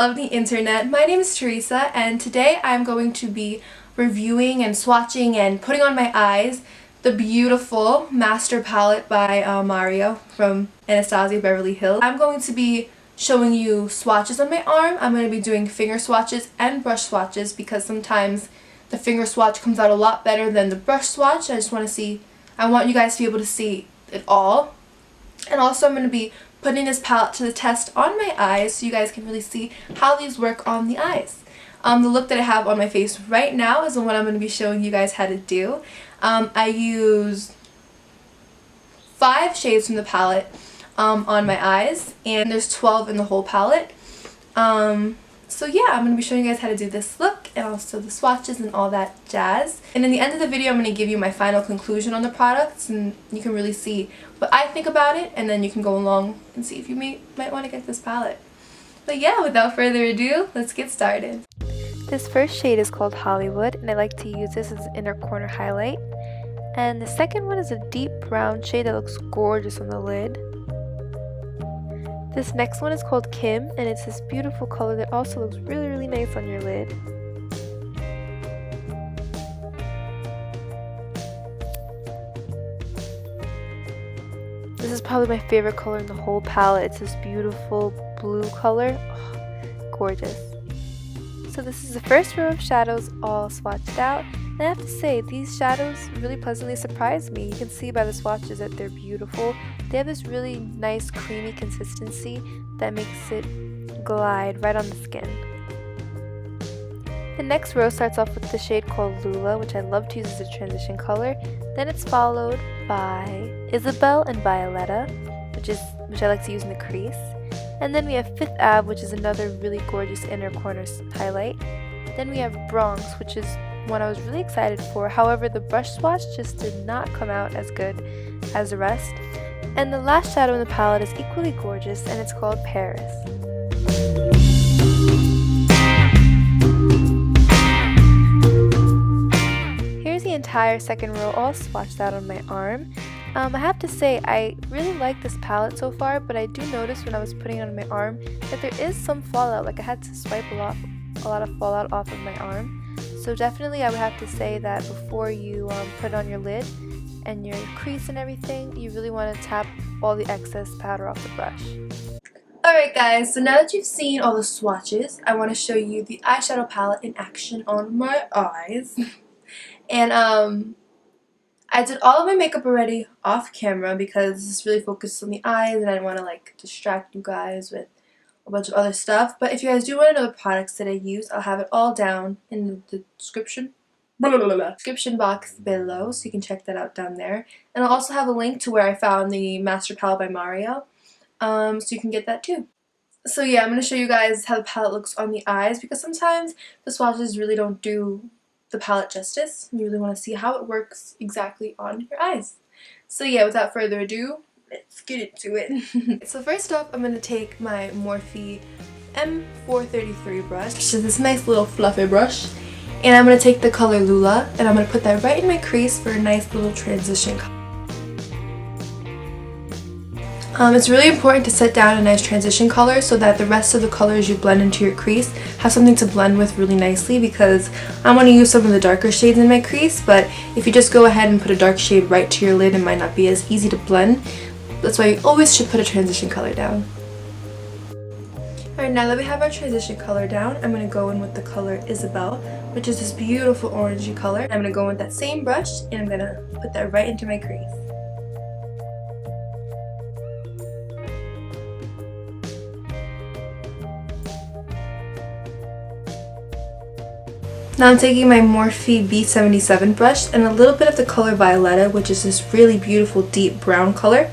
of the internet. My name is Theresa, and today I'm going to be reviewing and swatching and putting on my eyes the beautiful Master palette by Mario from Anastasia Beverly Hills. I'm going to be showing you swatches on my arm. I'm going to be doing finger swatches and brush swatches because sometimes the finger swatch comes out a lot better than the brush swatch. I want you guys to be able to see it all. And also I'm going to be putting this palette to the test on my eyes so you guys can really see how these work on the eyes. The look that I have on my face right now is the one I'm going to be showing you guys how to do. I use 5 shades from the palette on my eyes, and there's 12 in the whole palette. So yeah, I'm going to be showing you guys how to do this look and also the swatches and all that jazz. And in the end of the video, I'm going to give you my final conclusion on the products, and you can really see what I think about it, and then you can go along and see if you might want to get this palette. But yeah, without further ado, let's get started. This first shade is called Hollywood, and I like to use this as an inner corner highlight. And the second one is a deep brown shade that looks gorgeous on the lid. This next one is called Kim, and it's this beautiful color that also looks really nice on your lid. This is probably my favorite color in the whole palette. It's this beautiful blue color. Oh, gorgeous. So this is the first row of shadows all swatched out. And I have to say, these shadows really pleasantly surprised me. You can see by the swatches that they're beautiful. They have this really nice creamy consistency that makes it glide right on the skin. The next row starts off with the shade called Lula, which I love to use as a transition color. Then it's followed by Isabel and Violetta, which I like to use in the crease. And then we have Fifth Ave, which is another really gorgeous inner corner highlight. Then we have Bronx, which is one I was really excited for. However, the brush swatch just did not come out as good as the rest. And the last shadow in the palette is equally gorgeous, and it's called Paris. Here's the entire second row all swatched out on my arm. I have to say, I really like this palette so far, but I do notice when I was putting it on my arm that there is some fallout, like I had to swipe a lot of fallout off of my arm. So definitely I would have to say that before you put it on your lid and your crease and everything, you really want to tap all the excess powder off the brush. Alright guys, so now that you've seen all the swatches, I want to show you the eyeshadow palette in action on my eyes. And I did all of my makeup already off camera because this is really focused on the eyes and I didn't want to distract you guys with a bunch of other stuff. But if you guys do want to know the products that I use, I'll have it all down in the description box below, so you can check that out down there. And I'll also have a link to where I found the Master palette by Mario, so you can get that too. So yeah, I'm going to show you guys how the palette looks on the eyes because sometimes the swatches really don't do the palette justice, and you really want to see how it works exactly on your eyes. So yeah, without further ado, let's get into it. So first off, I'm going to take my Morphe M433 brush, which is this nice little fluffy brush, and I'm going to take the color Lula, and I'm going to put that right in my crease for a nice little transition color. It's really important to set down a nice transition color so that the rest of the colors you blend into your crease have something to blend with really nicely, because I want to use some of the darker shades in my crease, but if you just go ahead and put a dark shade right to your lid, it might not be as easy to blend. That's why you always should put a transition color down. Alright, now that we have our transition color down, I'm going to go in with the color Isabel, which is this beautiful orangey color. I'm going to go in with that same brush and I'm going to put that right into my crease. Now I'm taking my Morphe B77 brush and a little bit of the color Violetta, which is this really beautiful deep brown color.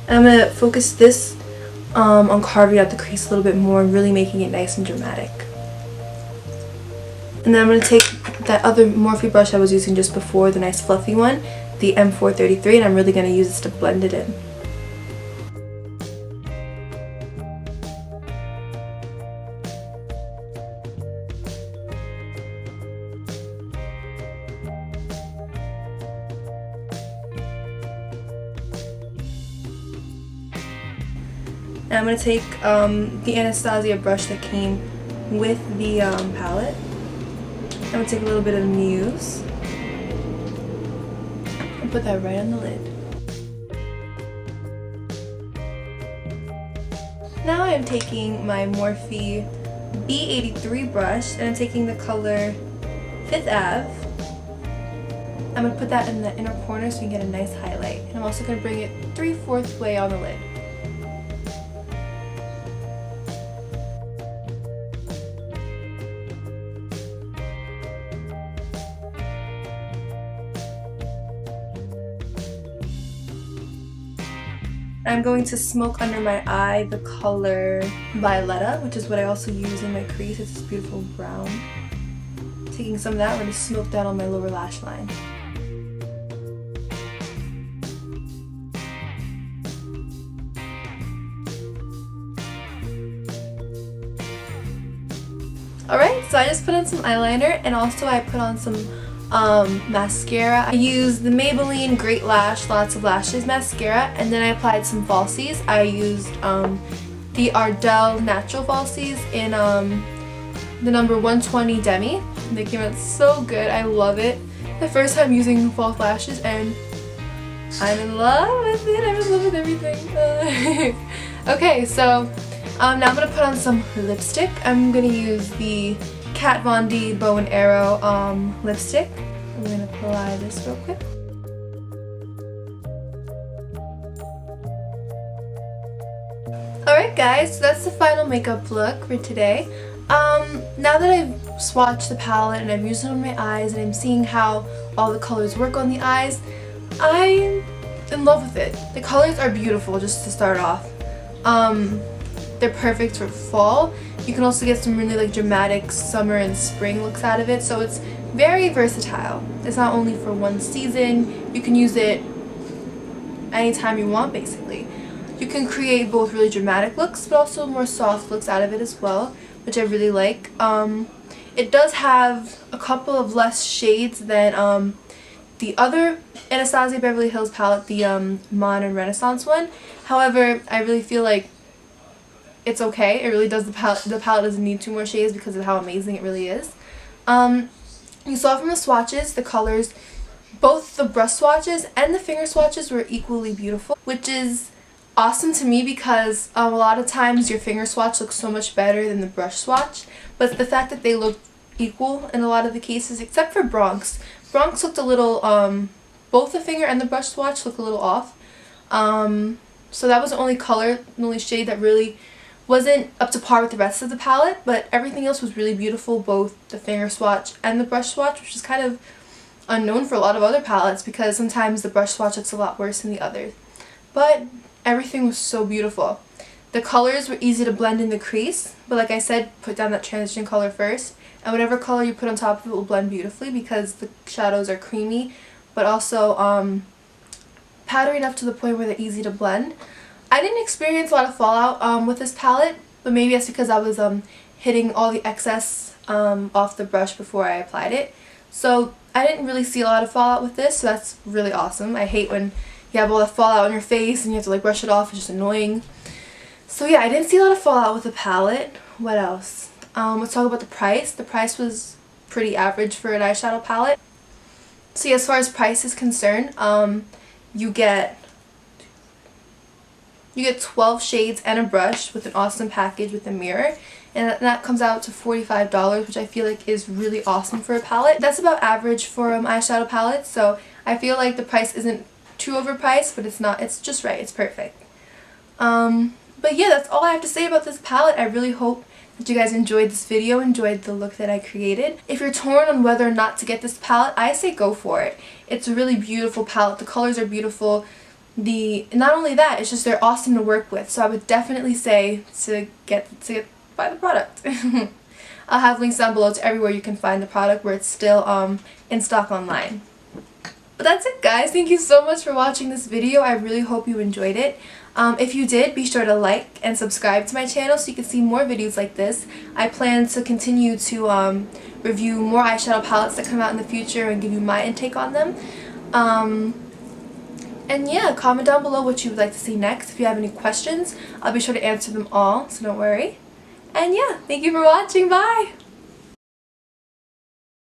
And I'm going to focus this on carving out the crease a little bit more and really making it nice and dramatic. And then I'm going to take that other Morphe brush I was using just before, the nice fluffy one, the M433, and I'm really going to use this to blend it in. And I'm going to take the Anastasia brush that came with the palette. I'm going to take a little bit of Muse and put that right on the lid. Now I'm taking my Morphe B83 brush and I'm taking the color 5th Ave. I'm going to put that in the inner corner so you can get a nice highlight. And I'm also going to bring it 3/4 way on the lid. I'm going to smoke under my eye the color Violetta, which is what I also use in my crease. It's this beautiful brown. Taking some of that, I'm going to smoke that on my lower lash line. Alright, so I just put on some eyeliner and also I put on some mascara. I used the Maybeline Great Lash Lots of Lashes mascara, and then I applied some falsies. I used the Ardell natural falsies in the number 120 Demi. They came out so good. I love it. The first time using false lashes and I'm in love with it. I'm in love with everything. Okay, so now I'm going to put on some lipstick. I'm going to use the Kat Von D Bow and Arrow lipstick. I'm going to apply this real quick. Alright guys, so that's the final makeup look for today. Now that I've swatched the palette and I've used it on my eyes and I'm seeing how all the colors work on the eyes, I'm in love with it. The colors are beautiful, just to start off. They're perfect for fall. You can also get some really like dramatic summer and spring looks out of it, so it's very versatile. It's not only for one season, you can use it anytime you want basically. You can create both really dramatic looks but also more soft looks out of it as well, which I really like. It does have a couple of less shades than the other Anastasia Beverly Hills palette, the Modern Renaissance one. However, I really feel like it's okay. It really does, the palette doesn't need 2 more shades because of how amazing it really is. You saw from the swatches, the colors, both the brush swatches and the finger swatches were equally beautiful, which is awesome to me because a lot of times your finger swatch looks so much better than the brush swatch, but the fact that they look equal in a lot of the cases, except for Bronx. Bronx looked a little, both the finger and the brush swatch look a little off. So that was the only color, the only shade that really wasn't up to par with the rest of the palette, but everything else was really beautiful, both the finger swatch and the brush swatch, which is kind of unknown for a lot of other palettes because sometimes the brush swatch looks a lot worse than the others. But everything was so beautiful. The colors were easy to blend in the crease, but like I said, put down that transition color first, and whatever color you put on top of it will blend beautifully because the shadows are creamy, but also powdery enough to the point where they're easy to blend. I didn't experience a lot of fallout with this palette, but maybe that's because I was hitting all the excess off the brush before I applied it. So I didn't really see a lot of fallout with this, so that's really awesome. I hate when you have all that fallout on your face and you have to like brush it off. It's just annoying. So yeah, I didn't see a lot of fallout with the palette. What else? Let's talk about the price. The price was pretty average for an eyeshadow palette. So yeah, as far as price is concerned, you get 12 shades and a brush with an awesome package with a mirror, and that comes out to $45, which I feel like is really awesome for a palette. That's about average for eyeshadow palettes, so I feel like the price isn't too overpriced, but it's not. It's just right. It's perfect. But yeah, that's all I have to say about this palette. I really hope that you guys enjoyed this video, enjoyed the look that I created. If you're torn on whether or not to get this palette, I say go for it. It's a really beautiful palette. The colors are beautiful. Not only that, it's just they're awesome to work with. So I would definitely say to buy the product. I'll have links down below to everywhere you can find the product where it's still in stock online. But that's it guys, thank you so much for watching this video. I really hope you enjoyed it. If you did, be sure to like and subscribe to my channel so you can see more videos like this. I plan to continue to review more eyeshadow palettes that come out in the future and give you my intake on them. And yeah, comment down below what you would like to see next. If you have any questions, I'll be sure to answer them all, so don't worry. And yeah, thank you for watching. Bye!